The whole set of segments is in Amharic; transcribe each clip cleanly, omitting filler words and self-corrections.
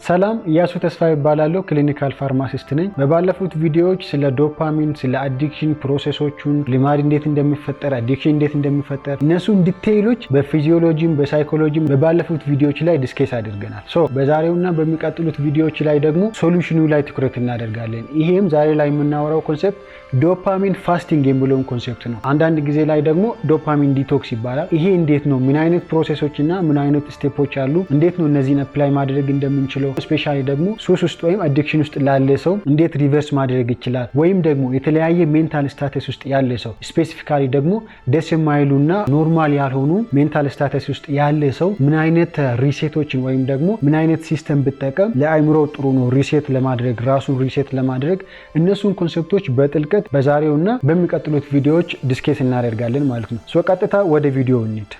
ሰላም ያሱ ተስፋ ይባላል ክሊኒካል ፋርማሲስት ነኝ። በባለፉት ቪዲዮዎች ስለ ዶፓሚን ስለ አዲክሽን ፕሮሰሶቹን ልማድ እንዴት እንደሚፈጠር አዲክሽን እንዴት እንደሚፈጠር እነሱን ዲቴይሎች በፊዚዮሎጂም በሳይኮሎጂም በባለፉት ቪዲዮዎች ላይ ዲስከስ አድርገናል። በዛሬውና በሚቀጥሉት ቪዲዮዎች ላይ ደግሞ ሶሉሽኑ ላይ ትኩረት እናደርጋለን። ይሄም ዛሬ ላይ የምናወራው ኮንሰፕት ዶፓሚን ፋስቲንግ የሚለውን ኮንሰፕት ነው። አንዳንድ ጊዜ ላይ ደግሞ ዶፓሚን ዲቶክስ ይባላል። ይሄ እንዴት ነው? ምን አይነት ፕሮሰሶችና ምን አይነት ስቴፖች አሉ? እንዴት ነው እነዚህን አፕላይ ማድረግ እንደምንችለው ስፔሻሊ ደግሞ ሱስ ውስጥ ወይም አዲክሽን ውስጥ ላለ ሰው እንዴት ሪቨርስ ማድረግ ይችላል? ወይም ደግሞ የተለያየ ሜንታል ስታተስ ውስጥ ያለ ሰው ስፔሲፊካሊ ደግሞ ደስ የማይሉና ኖርማል ያልሆኑ ሜንታል ስታተስ ውስጥ ያለ ሰው ምን አይነት ሪሴቶችን ወይም ደግሞ ምን አይነት ሲስተም ብጠቀም ለአይምሮ ጥሩ ነው ሪሴት ለማድረግ ራሱን ሪሴት ለማድረግ እነሱን ኮንሰፕቶች በጥልቀት በዛሬውና በሚቀጥሉት ቪዲዮዎች ዲስከስ እናደርጋለን ማለት ነው። ቀጥታ ወደ ቪዲዮ እንሂድ።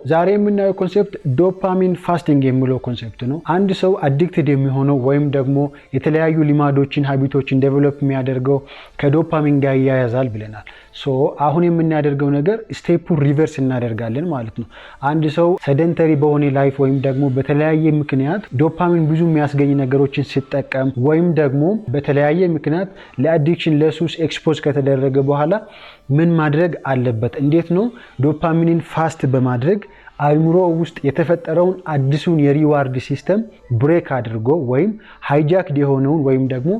ዛሬ የምናየው ኮንሰፕት ዶፓሚን ፋስቲንግ የሚለው ኮንሰፕት ነው። አንድ ሰው አዲክትድ የሚሆነው ወይም ደግሞ የተለያዩ ልማዶችን ሃቢቶችን ዴቨሎፕ የሚያደርገው ከዶፓሚን ጋር ያያዛል ብለናል። አሁን የምናደርገው ነገር ስቴፑ ሪቨርስ እናደርጋለን ማለት ነው። አንድ ሰው ሰደንተሪ በሆነ ላይፍ ወይም ደግሞ በተለያየ ምክንያት ዶፓሚን ብዙ የሚያስገኝ ነገሮችን ሲጠቀም ወይም ደግሞ በተለያየ ምክንያት ለአዲክሽን ለሱስ ኤክስፖዝ ከተደረገ በኋላ ምን ማድረግ አለበት? እንዴት ነው ዶፓሚንን ፋስት በማድረግ አይምሮ ውስጥ የተፈጠረውን አዲሱን የሪዋርድ ሲስተም ብሬክ አድርጎ ወይም ሃይጃክድ የሆነውን ወይም ደግሞ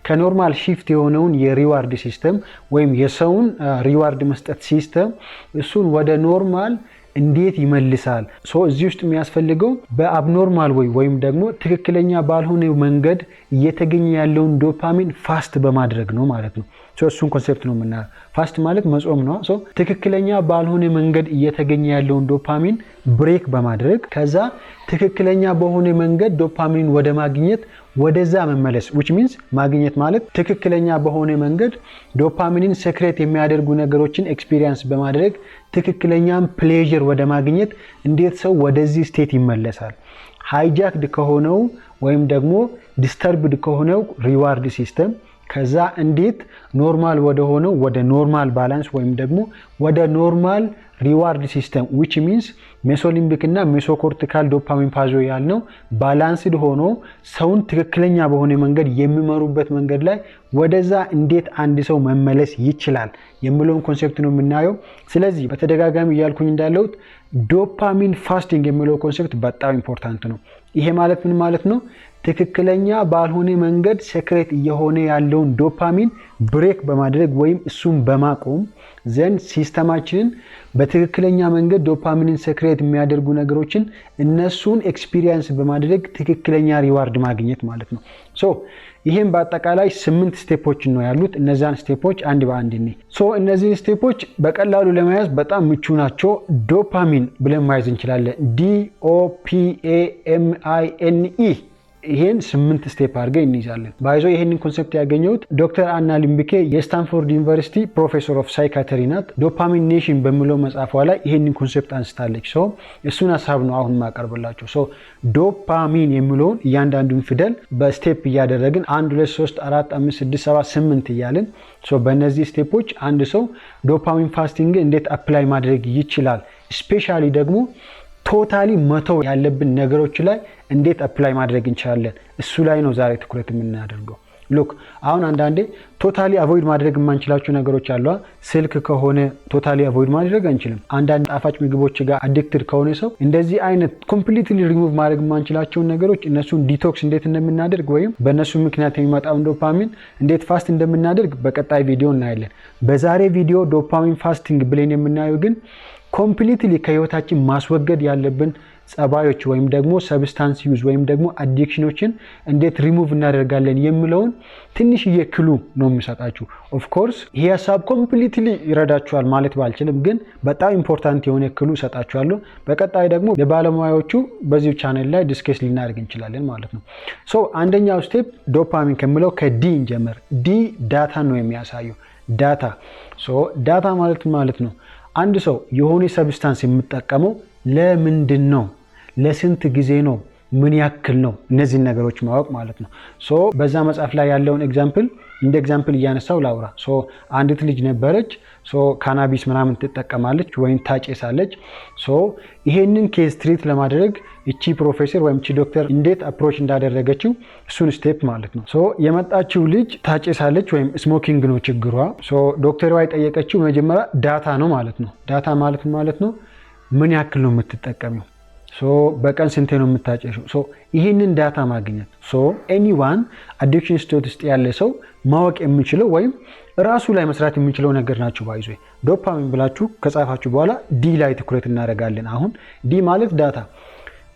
ከኖርማል ሺፍት የሆነውን የሪዋርድ ሲስተም ወይም የሰውን ሪዋርድ መስጠት ሲስተም እሱን ወደ ኖርማል እንዴት ይመልሳል? እዚህ ውስጥ የሚያስፈልገው በአብኖርማል ወይም ደግሞ ትክክለኛ ባልሆነ መንገድ እየተገኘ ያለውን ዶፓሚን ፋስት በማድረግ ነው ማለት ነው። እሱን ኮንሴፕት ነው የምናየው። ፋስት ማለት መጾም ነው። ትክክለኛ ባልሆነ መንገድ እየተገኘ ያለውን ዶፓሚን ብሬክ በማድረግ ከዛ ትክክለኛ በሆነ መንገድ ዶፓሚን ወደ ማግኘት ወደዛ መመለስ which means ማግኘት ማለት ትክክለኛ በሆነ መንገድ ዶፓሚንን ሴክሬት የሚያደርጉ ነገሮችን ኤክስፒሪየንስ በማድረግ ትክክለኛም ፕሌዠር ወደ ማግኘት እንዴት ሰው ወደዚህ ስቴት ይመለሳል? ሃይጃክድ ከሆነው ወይም ደግሞ ዲስተርብድ ከሆነው ሪዋርድ ሲስተም ከዛ እንዴት ኖርማል ወደ ሆነው ወደ ኖርማል ባላንስ ወይም ደግሞ ወደ ኖርማል ሪዋርድ ሲስተም which means ሜሶሊምቢክ እና ሜሶኮርቲካል ዶፓሚን ፓዞ ያልነው ባላንስድ ሆኖ ሰውን ትክክለኛ በሆነ መንገድ የሚመሩበት መንገድ ላይ ወደዛ እንዴት አንድ ሰው መመለስ ይችላል የሚለውን ኮንሰፕት ነው የምናየው። ስለዚህ በተደጋጋሚ እያልኩኝ እንዳለሁት ዶፓሚን ፋስቲንግ የሚለው ኮንሰፕት በጣም ኢምፖርታንት ነው። ይሄ ማለት ምን ማለት ነው? ትክክለኛ ባልሆነ መንገድ ሴክሬት እየሆነ ያለውን ዶፓሚን ብሬክ በማድረግ ወይም እሱን በማቆም ዘንድ ሲስተማችንን በትክክለኛ መንገድ ዶፓሚንን ሴክሬት የሚያደርጉ ነገሮችን እነሱን ኤክስፒሪየንስ በማድረግ ትክክለኛ ሪዋርድ ማግኘት ማለት ነው። ይሄን በአጠቃላይ 8 ስቴፖች ነው ያሉት። እነዛን ስቴፖች አንድ በአንድ እኔ እነዚህ ስቴፖች በቀላሉ ለመያዝ በጣም ምቹ ናቸው። ዶፓሚን ብለን ማየት እንችላለን። DOPAMINE ይሄን 8 ስቴፕ አድርገን እንይዛለን። ባይዞ ይሄንን ኮንሰፕት ያገኘሁት ዶክተር አና ሊምቢኬ የስታንፎርድ ዩኒቨርሲቲ ፕሮፌሰር ኦፍ ሳይካትሪ ናት። ዶፓሚን ኔሽን በሚለው መጽሐፏ ላይ ይሄንን ኮንሰፕት አንስታለች። እሱን ሀሳብ ነው አሁን ማቀርብላችሁ። ዶፓሚን የሚለውን እያንዳንዱን ፊደል በስቴፕ እያደረግን 1 2 3 4 5 6 7 8 እያልን በእነዚህ ስቴፖች አንድ ሰው ዶፓሚን ፋስቲንግ እንዴት አፕላይ ማድረግ ይችላል፣ ስፔሻሊ ደግሞ ቶታሊ መተው ያለብን ነገሮች ላይ እንዴት አፕላይ ማድረግ እንችላለን፣ እሱ ላይ ነው ዛሬ ትኩረት የምናደርገው። ሉክ አሁን አንዳንዴ ቶታሊ አቮይድ ማድረግ የማንችላቸው ነገሮች አሉ። ስልክ ከሆነ ቶታሊ አቮይድ ማድረግ አንችልም። አንዳንድ ጣፋጭ ምግቦች ጋር አዲክትድ ከሆነ ሰው እንደዚህ አይነት ኮምፕሊትሊ ሪሙቭ ማድረግ የማንችላቸውን ነገሮች እነሱን ዲቶክስ እንዴት እንደምናደርግ ወይም በእነሱ ምክንያት የሚመጣውን ዶፓሚን እንዴት ፋስት እንደምናደርግ በቀጣይ ቪዲዮ እናያለን። በዛሬ ቪዲዮ ዶፓሚን ፋስቲንግ ብለን የምናየው ግን ኮምፕሊትሊ ከህይወታችን ማስወገድ ያለብን ጸባዮች ወይም ደግሞ ሰብስታንስ ዩዝ ወይም ደግሞ አዲክሽኖችን እንዴት ሪሙቭ እናደርጋለን የሚለውን ትንሽዬ ክሉ ነው የሚሰጣችሁ። ኦፍ ኮርስ ይሄ ሀሳብ ኮምፕሊትሊ ይረዳችኋል ማለት ባልችልም ግን በጣም ኢምፖርታንት የሆነ ክሉ ሰጣችኋለሁ። በቀጣይ ደግሞ ለባለሙያዎቹ በዚህ ቻናል ላይ ዲስከስ ልናደርግ እንችላለን ማለት ነው። አንደኛው ስቴፕ ዶፓሚን ከሚለው ከዲ እንጀምር። ዲ ዳታ ነው የሚያሳየው። ዳታ ማለት ነው አንድ ሰው የሆነ ሰብስታንስ የሚጠቀመው ለምንድን ነው፣ ለስንት ጊዜ ነው፣ ምን ያክል ነው እነዚህን ነገሮች ማወቅ ማለት ነው። ሶ በዛ መጽሐፍ ላይ ያለውን እንደ ኤግዛምፕል እያነሳው ላውራ። ሶ አንዲት ልጅ ነበረች። ሶ ካናቢስ ምናምን ትጠቀማለች ወይም ታጨሳለች። ሶ ይሄንን ኬዝ ትሪት ለማድረግ እቺ ፕሮፌሰር ወይም እቺ ዶክተር እንዴት አፕሮች እንዳደረገችው እሱን ስቴፕ ማለት ነው። ሶ የመጣችው ልጅ ታጨሳለች ወይም ስሞኪንግ ነው ችግሯ። ሶ ዶክተሯ የጠየቀችው መጀመሪያ ዳታ ነው ማለት ነው። ዳታ ማለት ነው ምን ያክል ነው የምትጠቀሚው? ሶ በቀን ስንቴ ነው የምታጨሽው? ሶ ይህንን ዳታ ማግኘት ሶ ኤኒዋን አዲክሽን ስቴት ውስጥ ያለ ሰው ማወቅ የሚችለው ወይም ራሱ ላይ መስራት የሚችለው ነገር ናቸው። ባይዞ ዶፓሚን ብላችሁ ከጻፋችሁ በኋላ ዲ ላይ ትኩረት እናደርጋለን። አሁን ዲ ማለት ዳታ፣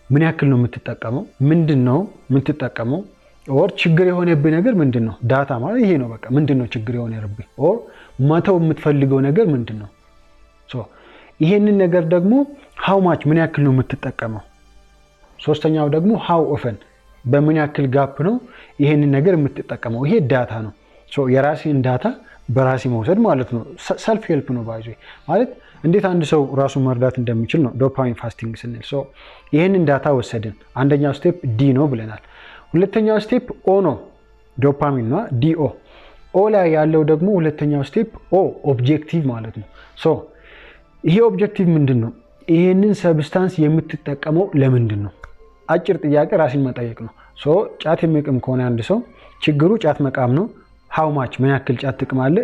ምን ያክል ነው የምትጠቀመው? ምንድን ነው የምትጠቀመው? ኦር ችግር የሆነብህ ነገር ምንድን ነው? ዳታ ማለት ይሄ ነው። በቃ ምንድን ነው ችግር የሆነብህ? ኦር መተው የምትፈልገው ነገር ምንድን ነው? ሶ ይሄንን ነገር ደግሞ ሃው ማች ምን ያክል ነው የምትጠቀመው? ሶስተኛው ደግሞ ሃው ኦፈን በምን ያክል ጋፕ ነው ይሄንን ነገር የምትጠቀመው? ይሄ ዳታ ነው። ሶ የራሴን ዳታ በራሴ መውሰድ ማለት ነው። ሰልፍ ሄልፕ ነው ባይዞ ማለት እንዴት አንድ ሰው ራሱን መርዳት እንደሚችል ነው ዶፓሚን ፋስቲንግ ስንል። ሶ ይሄንን ዳታ ወሰድን። አንደኛው ስቴፕ ዲ ነው ብለናል። ሁለተኛው ስቴፕ ኦ ነው። ዶፓሚን ነው ዲኦ። ኦ ላይ ያለው ደግሞ ሁለተኛው ስቴፕ ኦ ኦብጀክቲቭ ማለት ነው። ሶ ይሄ ኦብጀክቲቭ ምንድን ነው? ይሄንን ሰብስታንስ የምትጠቀመው ለምንድን ነው? አጭር ጥያቄ ራስን መጠየቅ ነው። ሶ ጫት የሚቅም ከሆነ አንድ ሰው ችግሩ ጫት መቃም ነው። ሃው ማች ምን ያክል ጫት ትቅማለ?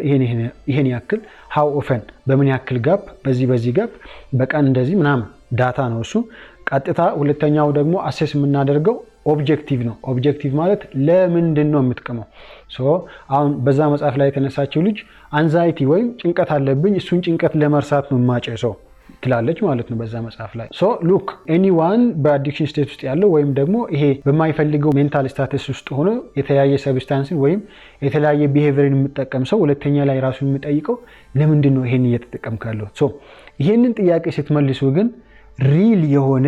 ይሄን ያክል። ሃው ኦፈን በምን ያክል ጋፕ፣ በዚህ ጋፕ በቀን እንደዚህ ምናምን ዳታ ነው እሱ። ቀጥታ ሁለተኛው ደግሞ አሴስ የምናደርገው ኦብጀክቲቭ ነው። ኦብጀክቲቭ ማለት ለምንድን ነው የምትቅመው? ሶ አሁን በዛ መጽሐፍ ላይ የተነሳችው ልጅ አንዛይቲ ወይም ጭንቀት አለብኝ፣ እሱን ጭንቀት ለመርሳት ነው የማጨሰው ትላለች ማለት ነው በዛ መጽሐፍ ላይ። ሶ ሉክ ኤኒዋን በአዲክሽን ስቴት ውስጥ ያለው ወይም ደግሞ ይሄ በማይፈልገው ሜንታል ስታተስ ውስጥ ሆኖ የተለያየ ሰብስታንስን ወይም የተለያየ ቢሄቪየርን የሚጠቀም ሰው ሁለተኛ ላይ ራሱን የሚጠይቀው ለምንድን ነው ይሄን እየተጠቀምክ ያለው? ሶ ይሄንን ጥያቄ ስትመልሱ ግን ሪል የሆነ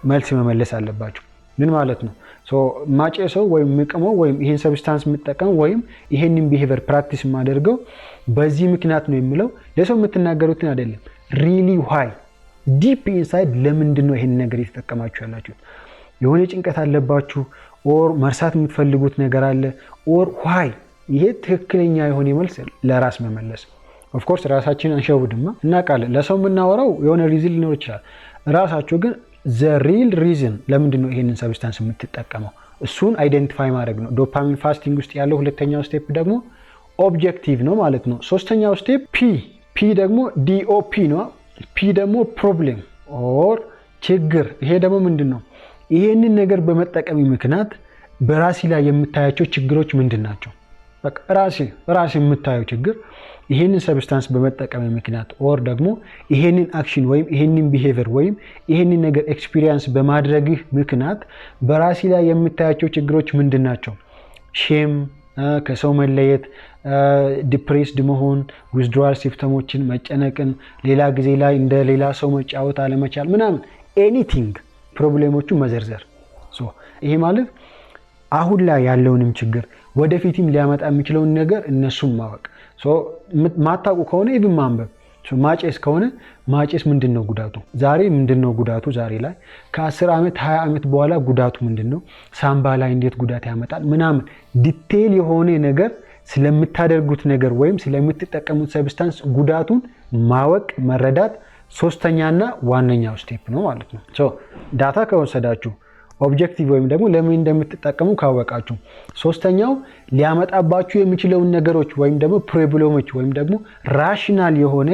መልስ መመለስ አለባችሁ። ምን ማለት ነው? ሶ ማጨሰው ወይም ምቅመው ወይም ይሄን ሰብስታንስ የምጠቀመው ወይም ይሄንን ቢሄቪየር ፕራክቲስ የማደርገው በዚህ ምክንያት ነው የሚለው ለሰው የምትናገሩትን አይደለም። ሪሊ ዋይ ዲፕ ኢንሳይድ ለምንድን ነው ይሄን ነገር እየተጠቀማችሁ ያላችሁት? የሆነ ጭንቀት አለባችሁ ኦር መርሳት የምትፈልጉት ነገር አለ ኦር ዋይ? ይሄ ትክክለኛ የሆነ መልስ ለራስ መመለስ። ኦፍ ኮርስ ራሳችንን አንሸውድማ፣ እናውቃለን። ለሰው የምናወራው የሆነ ሪዝን ሊኖር ይችላል። ራሳችሁ ግን ዘ ሪል ሪዝን ለምንድን ነው ይሄንን ሰብስታንስ የምትጠቀመው? እሱን አይደንቲፋይ ማድረግ ነው። ዶፓሚን ፋስቲንግ ውስጥ ያለው ሁለተኛው ስቴፕ ደግሞ ኦብጀክቲቭ ነው ማለት ነው። ሶስተኛው ስቴፕ ፒ ደግሞ ዲኦፒ ነው። ፒ ደግሞ ፕሮብሌም ኦር ችግር። ይሄ ደግሞ ምንድን ነው? ይሄንን ነገር በመጠቀሚ ምክንያት በራሲ ላይ የምታያቸው ችግሮች ምንድን ናቸው? በቃ ራሴ የምታየው ችግር ይሄንን ሰብስታንስ በመጠቀም ምክንያት ኦር ደግሞ ይሄንን አክሽን ወይም ይሄንን ቢሄቪየር ወይም ይሄንን ነገር ኤክስፒሪየንስ በማድረግህ ምክንያት በራሲ ላይ የምታያቸው ችግሮች ምንድን ናቸው? ሼም፣ ከሰው መለየት፣ ዲፕሬስድ መሆን፣ ዊዝድሮዋል ሲምፕተሞችን፣ መጨነቅን፣ ሌላ ጊዜ ላይ እንደ ሌላ ሰው መጫወት አለመቻል ምናምን ኤኒቲንግ ፕሮብሌሞቹ መዘርዘር። ይሄ ማለት አሁን ላይ ያለውንም ችግር ወደፊትም ሊያመጣ የሚችለውን ነገር እነሱም ማወቅ። ማታውቁ ከሆነ ኢቭን ማንበብ። ማጨስ ከሆነ ማጨስ ምንድን ነው ጉዳቱ? ዛሬ ምንድን ነው ጉዳቱ? ዛሬ ላይ ከ10 ዓመት 20 ዓመት በኋላ ጉዳቱ ምንድን ነው? ሳምባ ላይ እንዴት ጉዳት ያመጣል ምናምን ዲቴይል የሆነ ነገር ስለምታደርጉት ነገር ወይም ስለምትጠቀሙት ሰብስታንስ ጉዳቱን ማወቅ መረዳት ሶስተኛና ዋነኛው ስቴፕ ነው ማለት ነው። ዳታ ከወሰዳችሁ ኦብጀክቲቭ ወይም ደግሞ ለምን እንደምትጠቀሙ ካወቃችሁ፣ ሶስተኛው ሊያመጣባችሁ የሚችለውን ነገሮች ወይም ደግሞ ፕሮብሌሞች ወይም ደግሞ ራሽናል የሆነ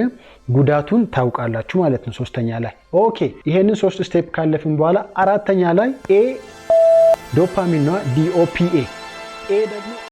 ጉዳቱን ታውቃላችሁ ማለት ነው። ሶስተኛ ላይ ኦኬ። ይሄንን 3 ስቴፕ ካለፍን በኋላ አራተኛ ላይ ኤ ዶፓሚን ነው፣ ዲኦፒኤ። ኤ ደግሞ